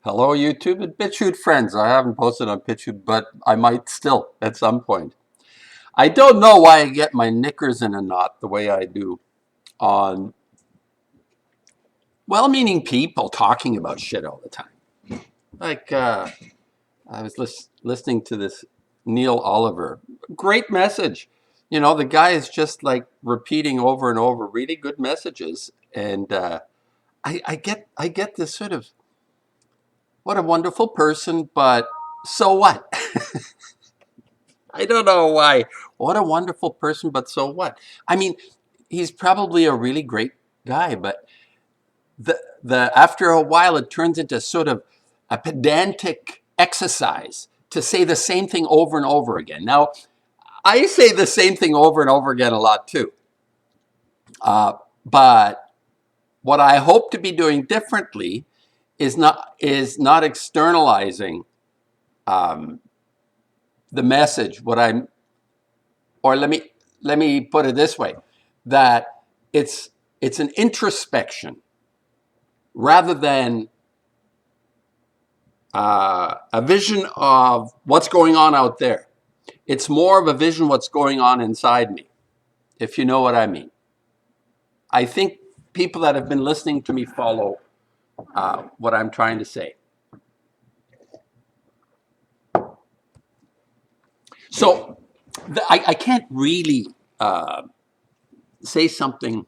Hello, YouTube and BitChute friends. I haven't posted on BitChute, but I might still at some point. I don't know why I get my knickers in a knot the way I do on well-meaning people talking about shit all the time. Like, I was listening to this Neil Oliver. Great message. You know, the guy is just like repeating over and over really good messages. And I get this sort of, what a wonderful person, but so what? I don't know why. What a wonderful person, but so what? I mean, he's probably a really great guy, but the after a while it turns into sort of a pedantic exercise to say the same thing over and over again. Now, I say the same thing over and over again a lot too. But what I hope to be doing differently is not externalizing the message. Or let me put it this way, that it's an introspection rather than a vision of what's going on out there. It's more of a vision of what's going on inside me, if you know what I mean. I think people that have been listening to me follow what I'm trying to say. So I can't really say something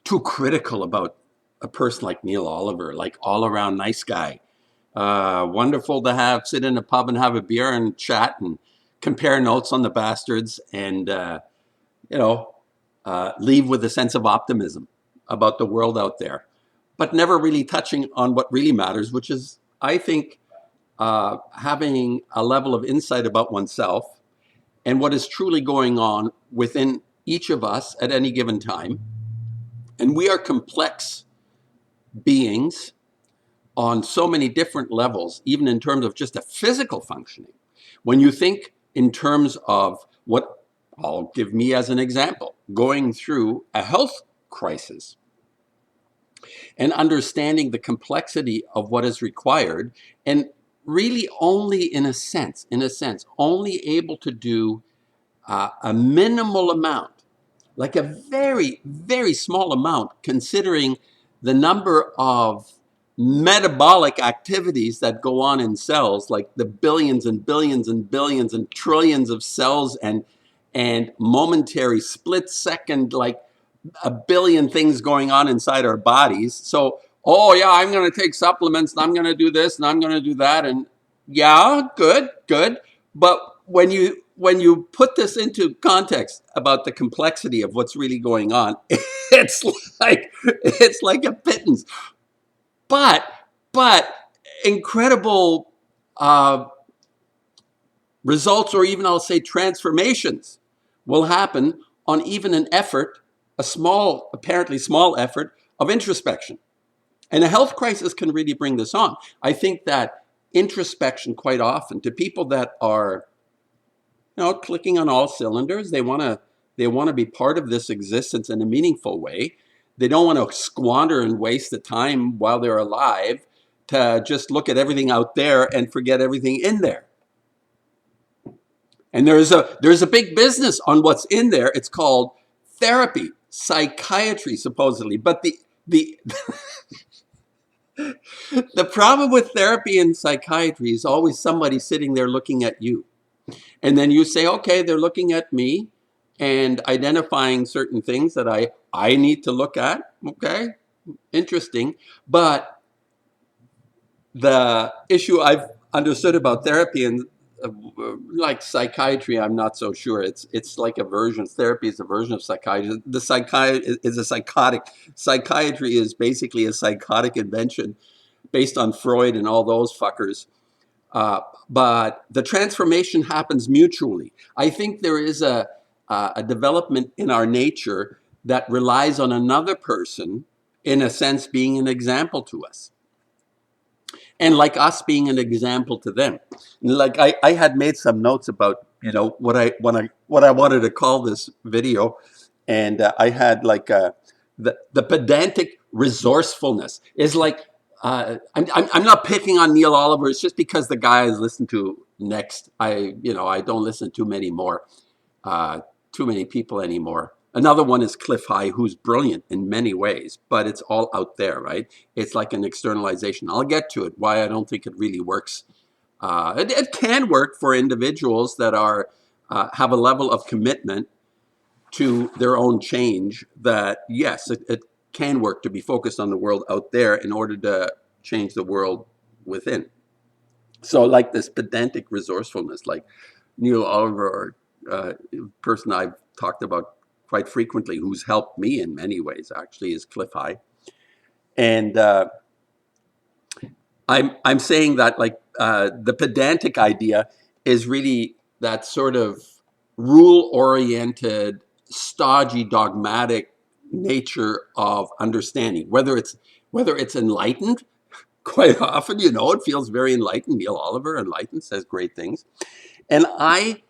too critical about a person like Neil Oliver, like all around nice guy. Wonderful to sit in a pub and have a beer and chat and compare notes on the bastards and, leave with a sense of optimism about the world out there, but never really touching on what really matters, which is, I think, having a level of insight about oneself and what is truly going on within each of us at any given time. And we are complex beings on so many different levels, even in terms of just a physical functioning. When you think in terms of what I'll give me as an example, going through a health crisis and understanding the complexity of what is required, and really only in a sense, only able to do a minimal amount, like a very, very small amount, considering the number of metabolic activities that go on in cells, like the billions and billions and billions and trillions of cells and momentary split second, like a billion things going on inside our bodies. So, oh yeah, I'm going to take supplements and I'm going to do this and I'm going to do that. And yeah, good. But when you put this into context about the complexity of what's really going on, it's like a pittance. But incredible results, or even I'll say transformations, will happen on even an effort, a small, apparently small effort of introspection. And a health crisis can really bring this on. I think that introspection, quite often, to people that are, clicking on all cylinders, they want to be part of this existence in a meaningful way. They don't want to squander and waste the time while they're alive to just look at everything out there and forget everything in there. And there's a big business on what's in there. It's called therapy, psychiatry, supposedly. But the the problem with therapy and psychiatry is always somebody sitting there looking at you. And then you say, okay, they're looking at me and identifying certain things that I need to look at. Okay, interesting. But the issue I've understood about therapy and like psychiatry, I'm not so sure. It's like a version. Therapy is a version of psychiatry. The psychiatry is a psychotic. Psychiatry is basically a psychotic invention based on Freud and all those fuckers. But the transformation happens mutually. I think there is a development in our nature that relies on another person, in a sense, being an example to us. And like us being an example to them. Like I had made some notes about, what I wanted to call this video. And I had like the pedantic resourcefulness is like, I'm not picking on Neil Oliver. It's just because the guy I listen to next. I don't listen to many more, uh, too many people anymore. Another one is Cliff High, who's brilliant in many ways, but it's all out there, right? It's like an externalization. I'll get to it. Why I don't think it really works. It can work for individuals that are have a level of commitment to their own change. That yes, it can work to be focused on the world out there in order to change the world within. So, like this pedantic resourcefulness, like Neil Oliver, person I've talked about quite frequently, who's helped me in many ways, actually, is Cliff High. And I'm saying that like the pedantic idea is really that sort of rule oriented, stodgy, dogmatic nature of understanding. Whether it's enlightened, quite often, it feels very enlightened. Neil Oliver, enlightened, says great things, and I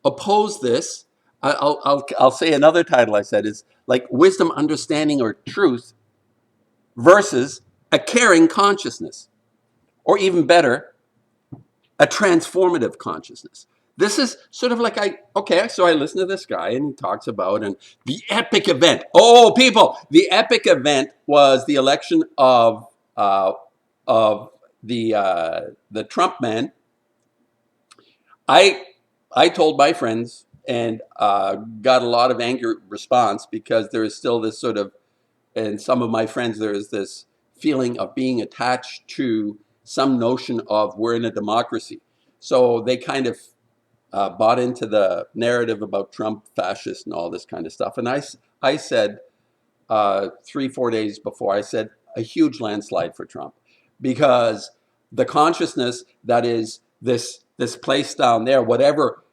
oppose this. I'll say another title I said is like wisdom, understanding, or truth versus a caring consciousness, or even better, a transformative consciousness. This is sort of like so I listen to this guy and he talks about and the epic event. Oh, people, the epic event was the election uh, of the Trump man. I I told my friends and got a lot of angry response because there is still this sort of, and some of my friends, there is this feeling of being attached to some notion of we're in a democracy. So they kind of bought into the narrative about Trump, fascist, and all this kind of stuff. And I said 3, 4 days before, I said a huge landslide for Trump because the consciousness that is this place down there, whatever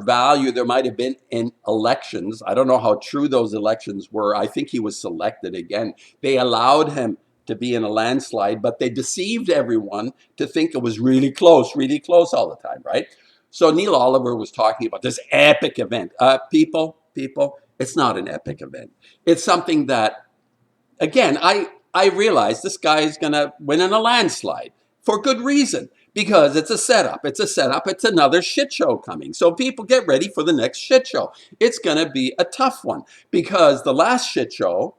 value there might have been in elections. I don't know how true those elections were. I think he was selected again. They allowed him to be in a landslide, but they deceived everyone to think it was really close all the time, right? So Neil Oliver was talking about this epic event. People, it's not an epic event. It's something that, again, I realize this guy is going to win in a landslide for good reason because it's a setup. It's a setup. It's another shit show coming. So people get ready for the next shit show. It's going to be a tough one because the last shit show,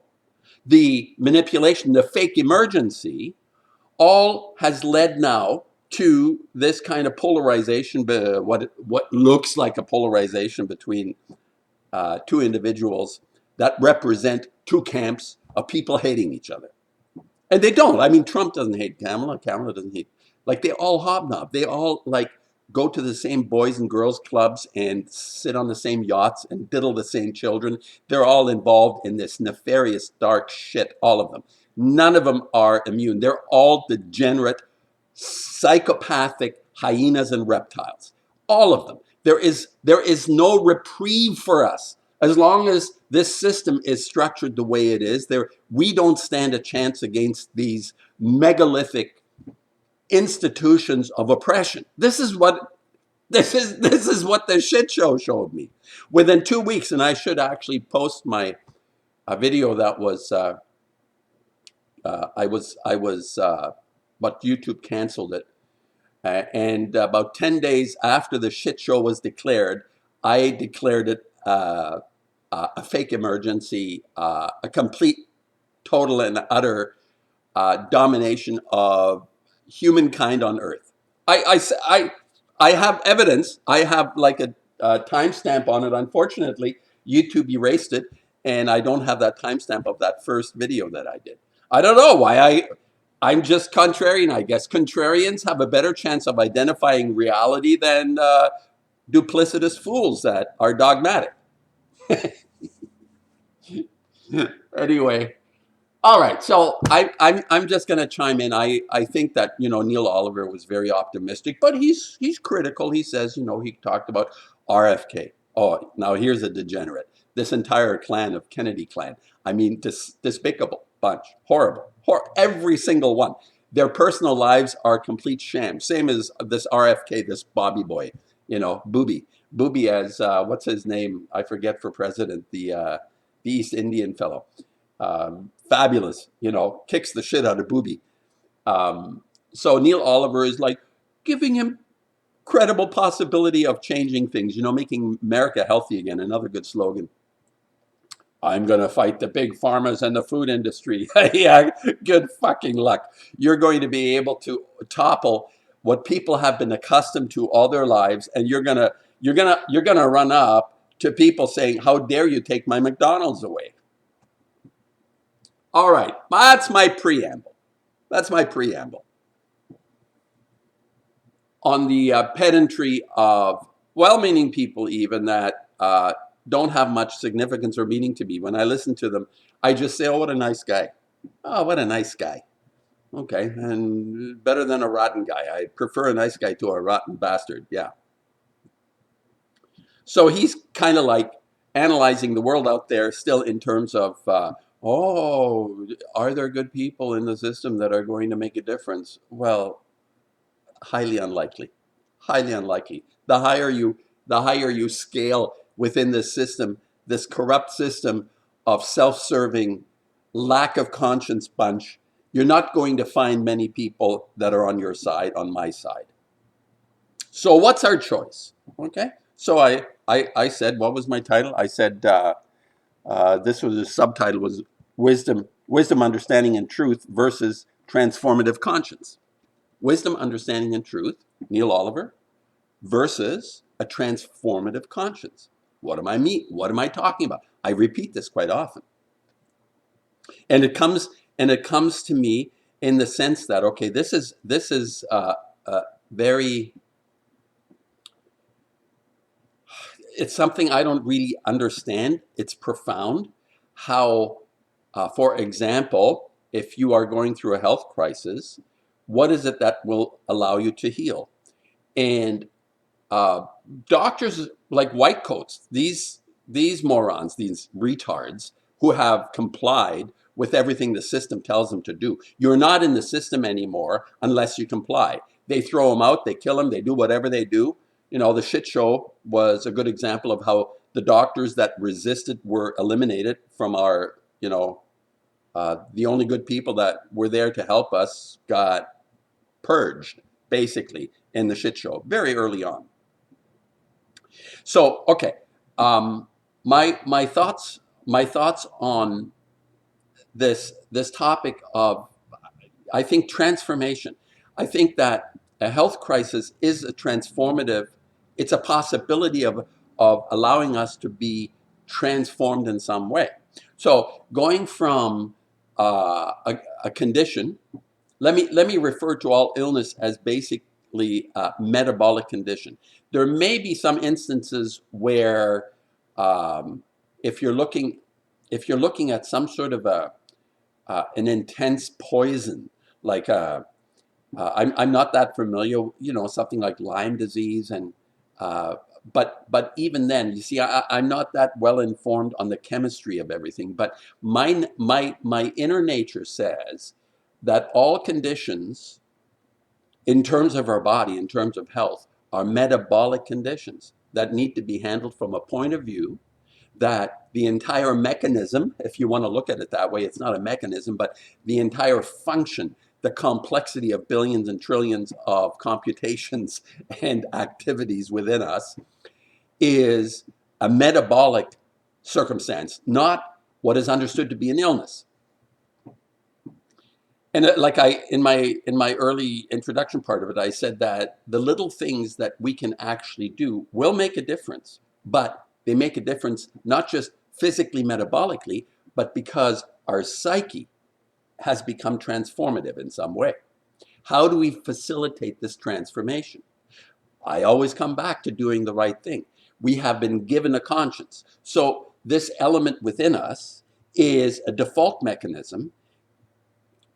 the manipulation, the fake emergency, all has led now to this kind of polarization, what looks like a polarization between two individuals that represent two camps of people hating each other. And they don't. I mean, Trump doesn't hate Kamala. Kamala doesn't hate. Like, they all hobnob. They all, like, go to the same boys and girls clubs and sit on the same yachts and diddle the same children. They're all involved in this nefarious, dark shit, all of them. None of them are immune. They're all degenerate, psychopathic hyenas and reptiles. All of them. There is no reprieve for us. As long as this system is structured the way it is, we don't stand a chance against these megalithic institutions of oppression. This is what the shit show showed me. Within 2 weeks, and I should actually post my video that was but YouTube canceled it. And about 10 days after the shit show was declared, I declared it a fake emergency, a complete, total, and utter domination of humankind on Earth. I have evidence. I have like a timestamp on it. Unfortunately, YouTube erased it, and I don't have that timestamp of that first video that I did. I don't know why I'm just contrarian, I guess. Contrarians have a better chance of identifying reality than duplicitous fools that are dogmatic. Anyway, all right, so I'm just going to chime in. I think that Neil Oliver was very optimistic, but he's critical. He says he talked about RFK. Oh, now here's a degenerate. This entire clan of Kennedy clan. I mean, despicable bunch, horrible, every single one. Their personal lives are complete shams. Same as this RFK, this Bobby boy, Booby as what's his name? I forget for president. The East Indian fellow. Fabulous, kicks the shit out of Booby. So Neil Oliver is like giving him credible possibility of changing things, making America healthy again. Another good slogan. I'm going to fight the big pharmas and the food industry. Yeah, good fucking luck. You're going to be able to topple what people have been accustomed to all their lives, and you're gonna run up to people saying, "How dare you take my McDonald's away?" All right, that's my preamble. That's my preamble on the pedantry of well-meaning people, even that don't have much significance or meaning to me. When I listen to them, I just say, "Oh, what a nice guy! Oh, what a nice guy." Okay, and better than a rotten guy. I prefer a nice guy to a rotten bastard. Yeah. So he's kind of like analyzing the world out there still in terms of, oh, are there good people in the system that are going to make a difference? Well, highly unlikely. Highly unlikely. The higher you scale within this system, this corrupt system of self-serving, lack of conscience bunch, you're not going to find many people that are on your side, on my side. So what's our choice? Okay. So I said, what was my title? I said this was the subtitle was wisdom, understanding, and truth versus transformative conscience. Wisdom, understanding, and truth. Neil Oliver versus a transformative conscience. What am I mean? What am I talking about? I repeat this quite often, and it comes to me in the sense that okay, this is very. It's something I don't really understand. It's profound. How, for example, if you are going through a health crisis, what is it that will allow you to heal? And uh, doctors like white coats, these morons, these retards who have complied with everything the system tells them to do. You're not in the system anymore unless you comply. They throw them out, they kill them, they do whatever they do. The shit show was a good example of how the doctors that resisted were eliminated from our, the only good people that were there to help us got purged, basically, in the shit show very early on. So, okay, my thoughts on this topic of, I think, transformation. I think that a health crisis is a transformative. It's a possibility of allowing us to be transformed in some way. So, going from a condition, let me refer to all illness as basically metabolic condition. There may be some instances where, um, if you're looking if you're looking at some sort of an intense poison, like I'm not that familiar, something like Lyme disease, and uh, but even then, you see, I'm not that well informed on the chemistry of everything. But my inner nature says that all conditions, in terms of our body, in terms of health, are metabolic conditions that need to be handled from a point of view that the entire mechanism, if you want to look at it that way, it's not a mechanism, but the entire function, the complexity of billions and trillions of computations and activities within us, is a metabolic circumstance, not what is understood to be an illness. And like in my early introduction part of it, I said that the little things that we can actually do will make a difference, but they make a difference not just physically, metabolically, but because our psyche has become transformative in some way. How do we facilitate this transformation? I always come back to doing the right thing. We have been given a conscience. So this element within us is a default mechanism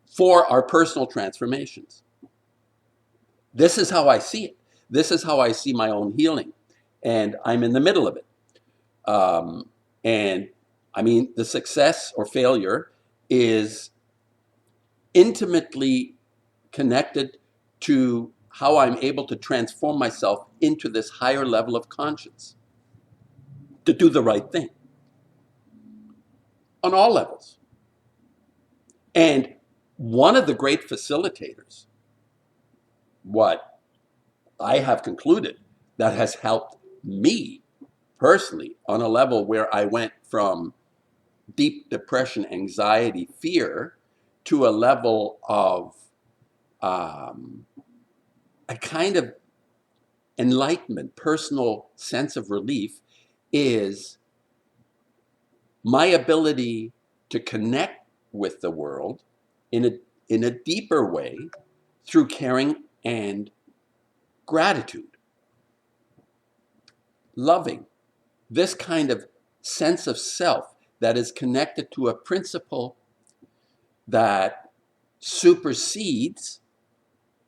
for our personal transformations. This is how I see it. This is how I see my own healing. And I'm in the middle of it. And I mean, the success or failure is intimately connected to how I'm able to transform myself into this higher level of conscience, to do the right thing on all levels. And One of the great facilitators, what I have concluded that has helped me personally on a level where I went from deep depression, anxiety, fear to a level of a kind of enlightenment, personal sense of relief, is my ability to connect with the world in a deeper way through caring and gratitude, loving, this kind of sense of self that is connected to a principle that supersedes,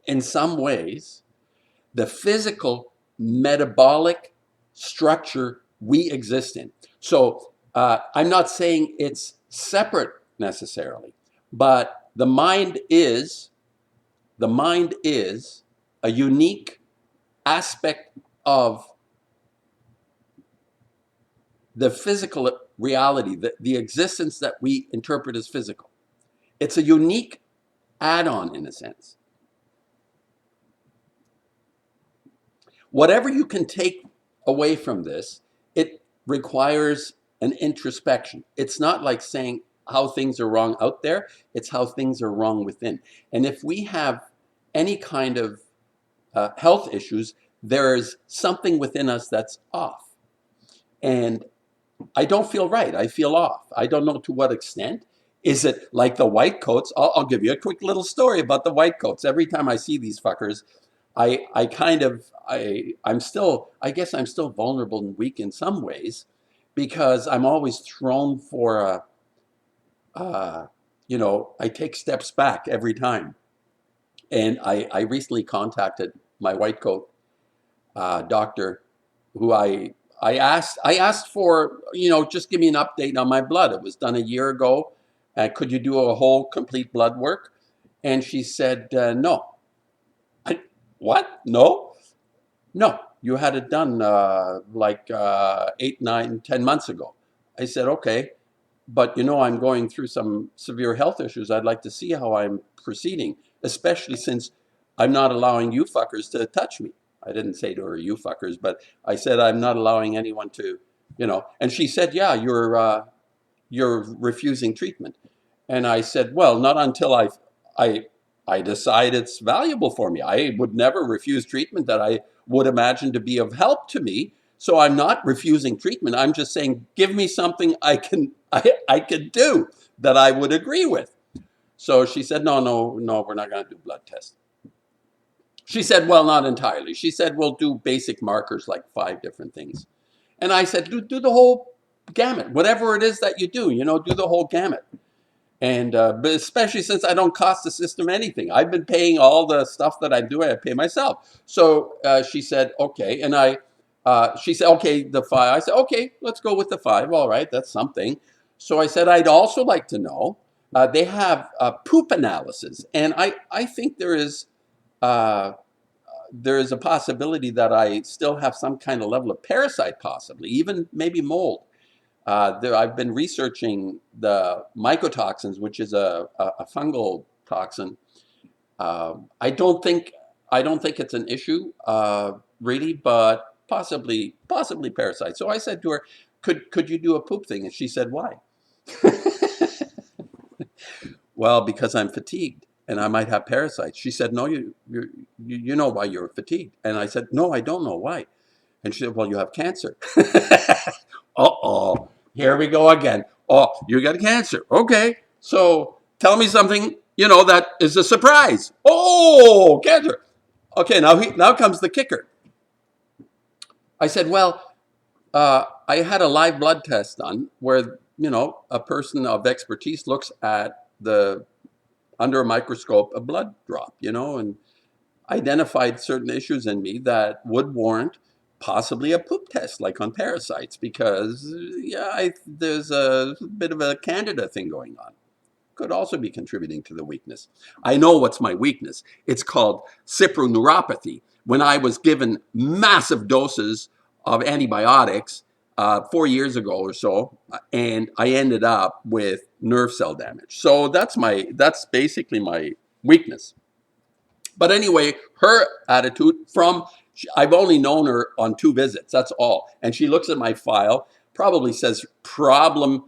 in some ways, the physical metabolic structure we exist in. So I'm not saying it's separate necessarily, but the mind is a unique aspect of the physical reality, the existence that we interpret as physical. It's a unique add-on in a sense. Whatever you can take away from this, it requires an introspection. It's not like saying how things are wrong out there, it's how things are wrong within. And if we have any kind of health issues, there's something within us that's off. And I don't feel right. I feel off. I don't know to what extent. Is it like the white coats? I'll give you a quick little story about the white coats. Every time I see these fuckers, I guess I'm still vulnerable and weak in some ways because I'm always thrown for I take steps back every time. And I recently contacted my white coat doctor, who I asked for, just give me an update on my blood. It was done a year ago. Could you do a whole complete blood work? And she said, no. What? No? No, you had it done 8, 9, 10 months ago. I said, okay, but I'm going through some severe health issues. I'd like to see how I'm proceeding, especially since I'm not allowing you fuckers to touch me. I didn't say to her, you fuckers, but I said, I'm not allowing anyone to, and she said, yeah, you're refusing treatment. And I said, well, not until I, I decide it's valuable for me. I would never refuse treatment that I would imagine to be of help to me. So I'm not refusing treatment. I'm just saying, give me something I can do that I would agree with. So she said, no, we're not going to do blood tests. She said, well, not entirely. She said, we'll do basic markers, like 5 different things. And I said, do the whole gamut. Whatever it is that you do, do the whole gamut. And but especially since I don't cost the system anything. I've been paying all the stuff that I do, I pay myself. So she said, okay. And she said, okay, the 5. I said, okay, let's go with the 5. All right, that's something. So I said, I'd also like to know, they have poop analysis. And I think there is a possibility that I still have some kind of level of parasite, possibly, even maybe mold. I've been researching the mycotoxins, which is a fungal toxin. I don't think it's an issue really, but possibly parasites. So I said to her, "Could you do a poop thing?" And she said, "Why?" Well, because I'm fatigued and I might have parasites. She said, "No, you know why you're fatigued." And I said, "No, I don't know why." And she said, "Well, you have cancer." Uh-oh. Here we go again. Oh, you got cancer. Okay. So tell me something, that is a surprise. Oh, cancer. Okay, now comes the kicker. I said, well, I had a live blood test done where, a person of expertise looks at under a microscope, a blood drop, and identified certain issues in me that would warrant possibly a poop test, like on parasites, because there's a bit of a candida thing going on. Could also be contributing to the weakness. I know what's my weakness. It's called ciproneuropathy. When I was given massive doses of antibiotics, 4 years ago or so, and I ended up with nerve cell damage. So that's basically my weakness. But anyway, her attitude from, I've only known her on 2 visits, that's all. And she looks at my file, probably says problem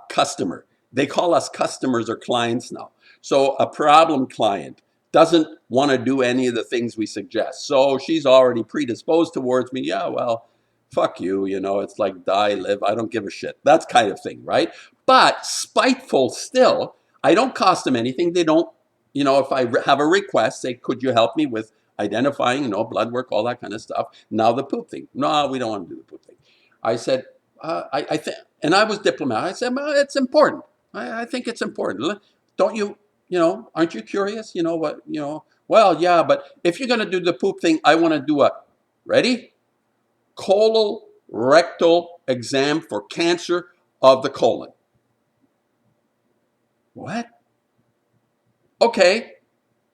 customer. They call us customers or clients now. So a problem client doesn't want to do any of the things we suggest. So she's already predisposed towards me. Yeah, well, fuck you, it's like die, live, I don't give a shit. That's kind of thing, right? But spiteful still, I don't cost them anything. They don't, if I have a request, say, could you help me with identifying, blood work, all that kind of stuff. Now the poop thing. No, we don't want to do the poop thing. I said, I think, and I was diplomatic. I said, well, it's important. I think it's important. Don't you, aren't you curious? Well, yeah, but if you're going to do the poop thing, I want to do a, ready? Colorectal exam for cancer of the colon. What? Okay.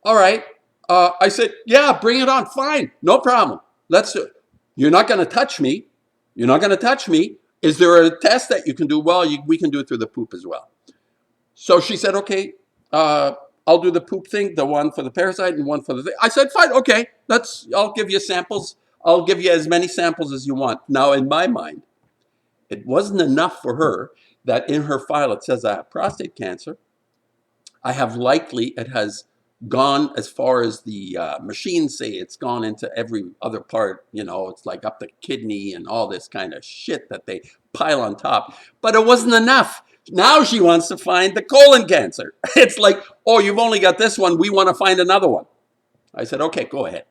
All right. I said, yeah, bring it on. Fine. No problem. Let's do it. You're not going to touch me. You're not going to touch me. Is there a test that you can do? Well, we can do it through the poop as well. So she said, okay, I'll do the poop thing, the one for the parasite and one for the thing. I said, fine, okay, I'll give you samples. I'll give you as many samples as you want. Now, in my mind, it wasn't enough for her that in her file it says I have prostate cancer. I have likely, it has gone as far as the machines say, it's gone into every other part, it's like up the kidney and all this kind of shit that they pile on top. But it wasn't enough. Now she wants to find the colon cancer. It's like, oh, you've only got this one. We want to find another one. I said, okay, go ahead.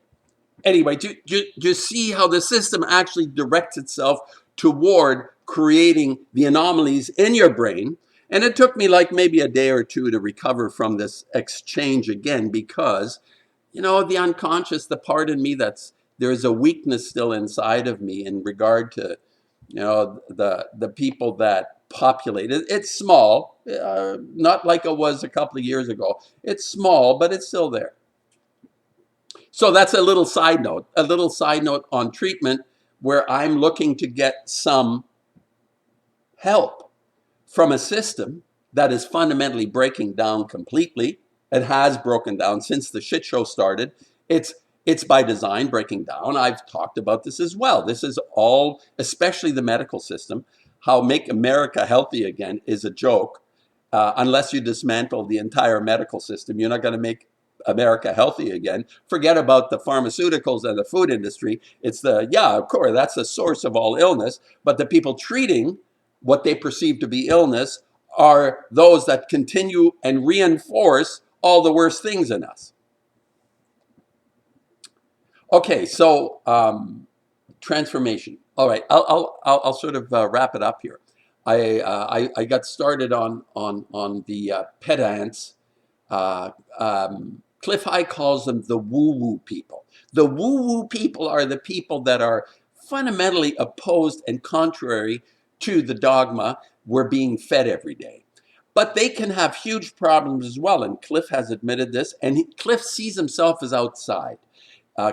Anyway, do you see how the system actually directs itself toward creating the anomalies in your brain? And it took me like maybe a day or two to recover from this exchange again, because, the unconscious, the part in me there's a weakness still inside of me in regard to, the people that populate it. It's small, not like it was a couple of years ago. It's small, but it's still there. So that's a little side note on treatment, where I'm looking to get some help from a system that is fundamentally breaking down completely. It has broken down since the shit show started. It's by design breaking down. I've talked about this as well. This is all, especially the medical system, how make America healthy again is a joke. Unless you dismantle the entire medical system, you're not going to make America healthy again. Forget about the pharmaceuticals and the food industry. It's of course, that's the source of all illness. But the people treating what they perceive to be illness are those that continue and reinforce all the worst things in us. Okay, so transformation. All right, I'll sort of wrap it up here. I got started on the pedants. Cliff High calls them the woo-woo people. The woo-woo people are the people that are fundamentally opposed and contrary to the dogma we're being fed every day. But they can have huge problems as well, and Cliff has admitted this, and Cliff sees himself as outside.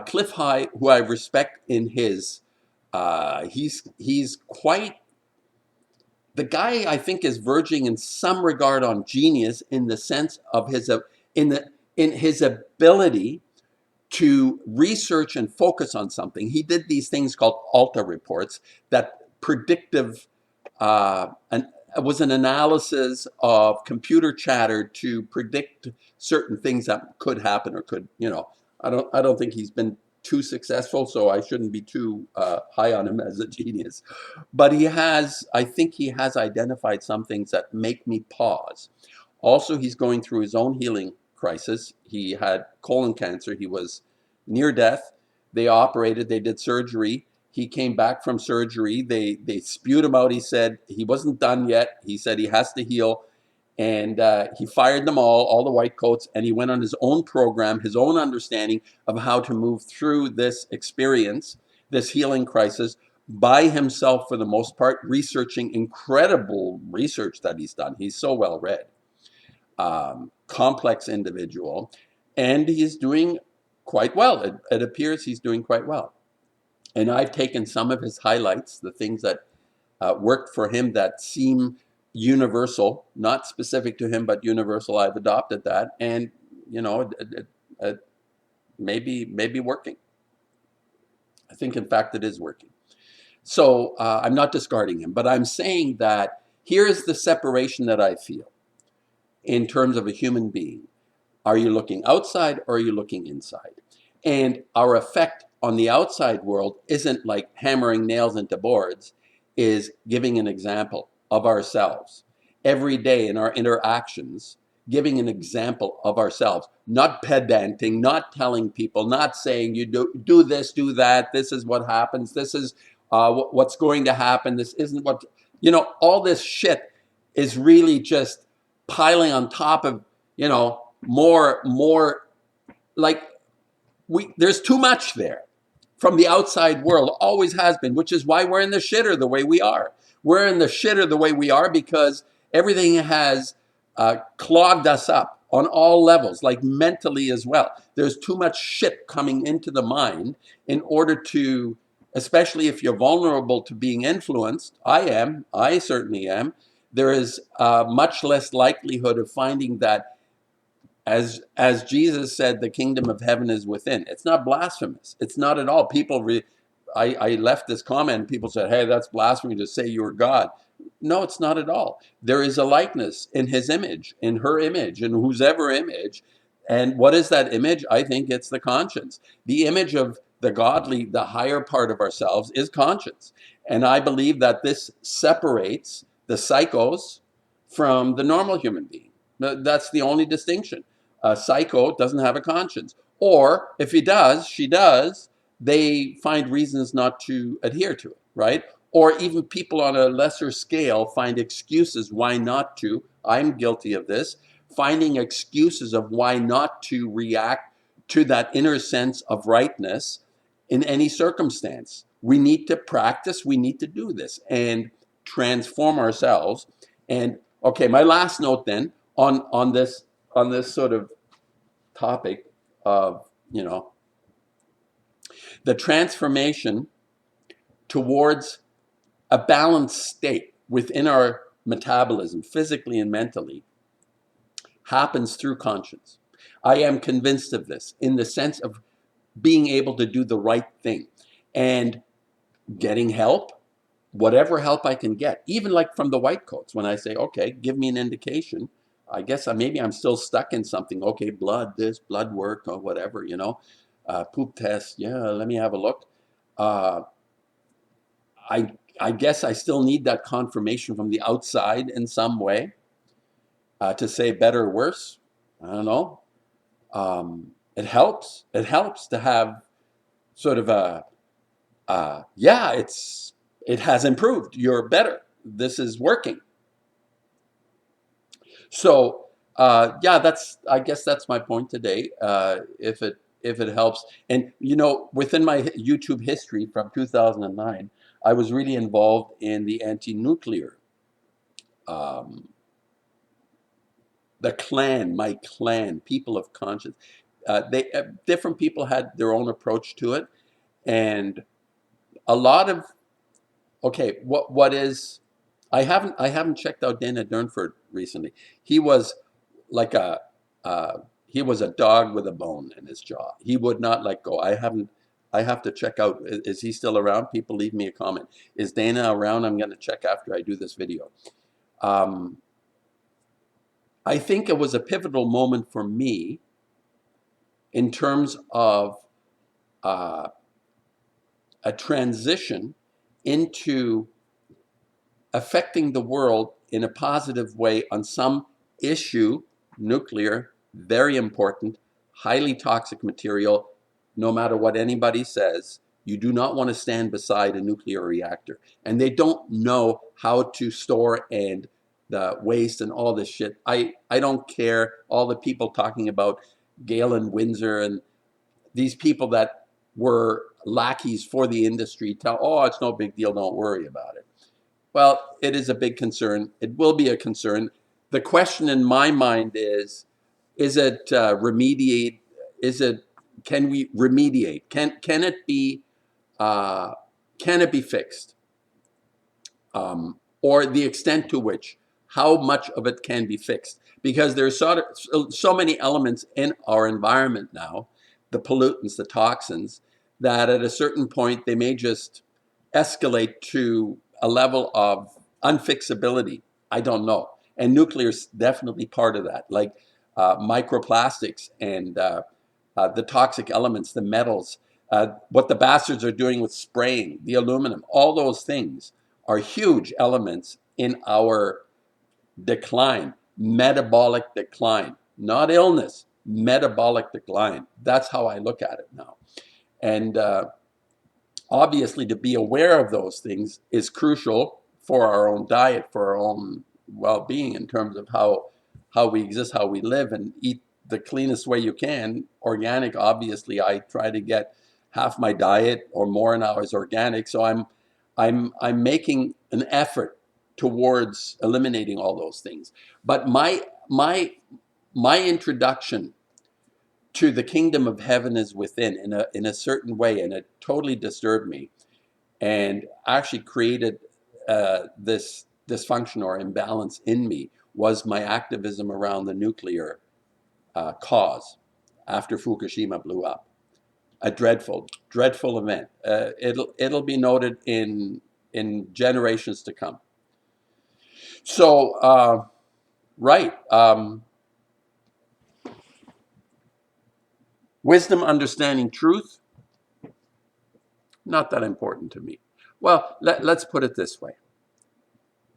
Cliff High, who I respect in his, he's quite, the guy I think is verging in some regard on genius in the sense of his, in his ability to research and focus on something. He did these things called Alta reports, that predictive, it was an analysis of computer chatter to predict certain things that could happen or could, I don't think he's been too successful, so I shouldn't be too high on him as a genius. But I think he has identified some things that make me pause. Also, he's going through his own healing crisis. He had colon cancer. He was near death. They operated, they did surgery. He came back from surgery. They spewed him out. He said he wasn't done yet. He said he has to heal. And he fired them all the white coats, and he went on his own program, his own understanding of how to move through this experience, this healing crisis, by himself for the most part, researching incredible research that he's done. He's so well read, complex individual, and he's doing quite well. It appears he's doing quite well. And I've taken some of his highlights, the things that worked for him that seem universal, not specific to him, but universal. I've adopted that, and you know, it maybe working. I think, in fact, it is working. So I'm not discarding him, but I'm saying that here's the separation that I feel in terms of a human being. Are you looking outside or are you looking inside? And our effect on the outside world isn't like hammering nails into boards, is giving an example of ourselves every day in our interactions, giving an example of ourselves, not pedanting, not telling people, not saying you do this, do that, this is what happens, this is what's going to happen, this isn't what, all this shit is really just piling on top of, more like there's too much there from the outside world, always has been, which is why we're in the shitter the way we are. We're in the shitter the way we are because everything has clogged us up on all levels, like mentally as well. There's too much shit coming into the mind in order to, especially if you're vulnerable to being influenced. I certainly am. There is much less likelihood of finding that, as Jesus said, the kingdom of heaven is within. It's not blasphemous. It's not at all. I left this comment. People said, "Hey, that's blasphemy to say you're God." No, it's not at all. There is a likeness in His image, in her image, in whose ever image. And what is that image? I think it's the conscience. The image of the godly, the higher part of ourselves, is conscience. And I believe that this separates the psychos from the normal human being. That's the only distinction. A psycho doesn't have a conscience. Or if he does, she does, they find reasons not to adhere to it, right? Or even people on a lesser scale find excuses why not to. I'm guilty of this, finding excuses of why not to react to that inner sense of rightness in any circumstance. We need to practice, we need to do this and transform ourselves. And okay, my last note then on this sort of topic of, the transformation towards a balanced state within our metabolism, physically and mentally, happens through conscience. I am convinced of this in the sense of being able to do the right thing and getting help, whatever help I can get, even like from the white coats, when I say, okay, give me an indication. I guess maybe I'm still stuck in something. Okay, blood work or whatever, poop test. Yeah, let me have a look. Uh, I guess I still need that confirmation from the outside in some way to say better or worse. I don't know. It helps. It helps to have sort of yeah, it has improved. You're better. This is working. So yeah, I guess that's my point today. If it helps, and within my YouTube history from 2009, I was really involved in the anti-nuclear, um, my clan, people of conscience. They different people had their own approach to it, and a lot of okay, what is I haven't checked out Dana Durnford recently. He was like he was a dog with a bone in his jaw. He would not let go. I have to check out, is he still around? People leave me a comment. Is Dana around? I'm going to check after I do this video. Um, I think it was a pivotal moment for me in terms of uh, a transition into affecting the world in a positive way on some issue. Nuclear, very important, highly toxic material. No matter what anybody says, you do not want to stand beside a nuclear reactor. And they don't know how to store and the waste and all this shit. I don't care. All the people talking about Galen Windsor and these people that were lackeys for the industry tell, oh, it's no big deal, don't worry about it. Well, it is a big concern. It will be a concern. The question in my mind is it remediate? Can we remediate? Can it be, uh, can it be fixed? or the extent to which, how much of it can be fixed. Because there's so many elements in our environment now, the pollutants, the toxins, that at a certain point they may just escalate to a level of unfixability. I don't know. And nuclear is definitely part of that, like microplastics and the toxic elements, the metals, what the bastards are doing with spraying, the aluminum, all those things are huge elements in our decline, metabolic decline, not illness, metabolic decline. That's how I look at it now. And obviously, to be aware of those things is crucial for our own diet, for our own well-being in terms of how we exist, how we live, and eat the cleanest way you can. Organic, obviously, I try to get half my diet or more now is organic. So I'm making an effort towards eliminating all those things. But my introduction to the kingdom of heaven is within in a certain way, and it totally disturbed me and actually created this dysfunction or imbalance in me, was my activism around the nuclear cause after Fukushima blew up. A dreadful, dreadful event. It'll be noted in generations to come. So right, wisdom, understanding truth, not that important to me. Well, let's put it this way.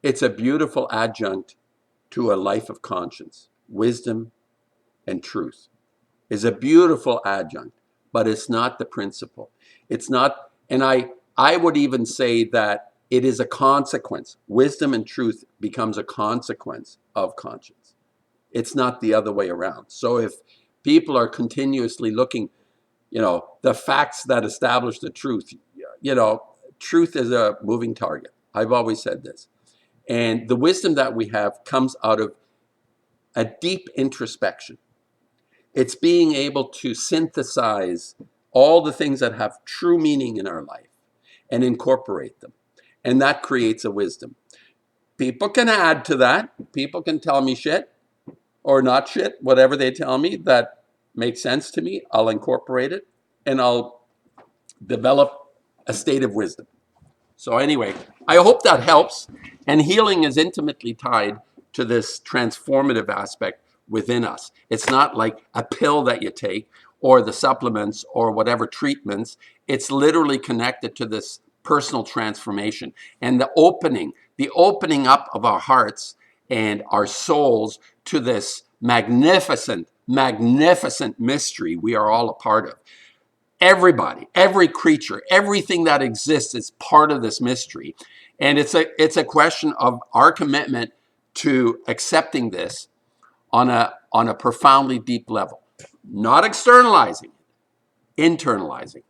It's a beautiful adjunct to a life of conscience. Wisdom and truth is a beautiful adjunct, but it's not the principle. It's not, and I would even say that it is a consequence. Wisdom and truth becomes a consequence of conscience. It's not the other way around. So if people are continuously looking, the facts that establish the truth, truth is a moving target. I've always said this. And the wisdom that we have comes out of a deep introspection. It's being able to synthesize all the things that have true meaning in our life and incorporate them. And that creates a wisdom. People can add to that. People can tell me shit or not shit, whatever they tell me that makes sense to me. I'll incorporate it and I'll develop a state of wisdom. So anyway, I hope that helps. And healing is intimately tied to this transformative aspect within us. It's not like a pill that you take or the supplements or whatever treatments. It's literally connected to this personal transformation and the opening up of our hearts and our souls to this magnificent, magnificent mystery we are all a part of. Everybody, every creature, everything that exists is part of this mystery. And it's a question of our commitment to accepting this on a profoundly deep level, not externalizing, internalizing.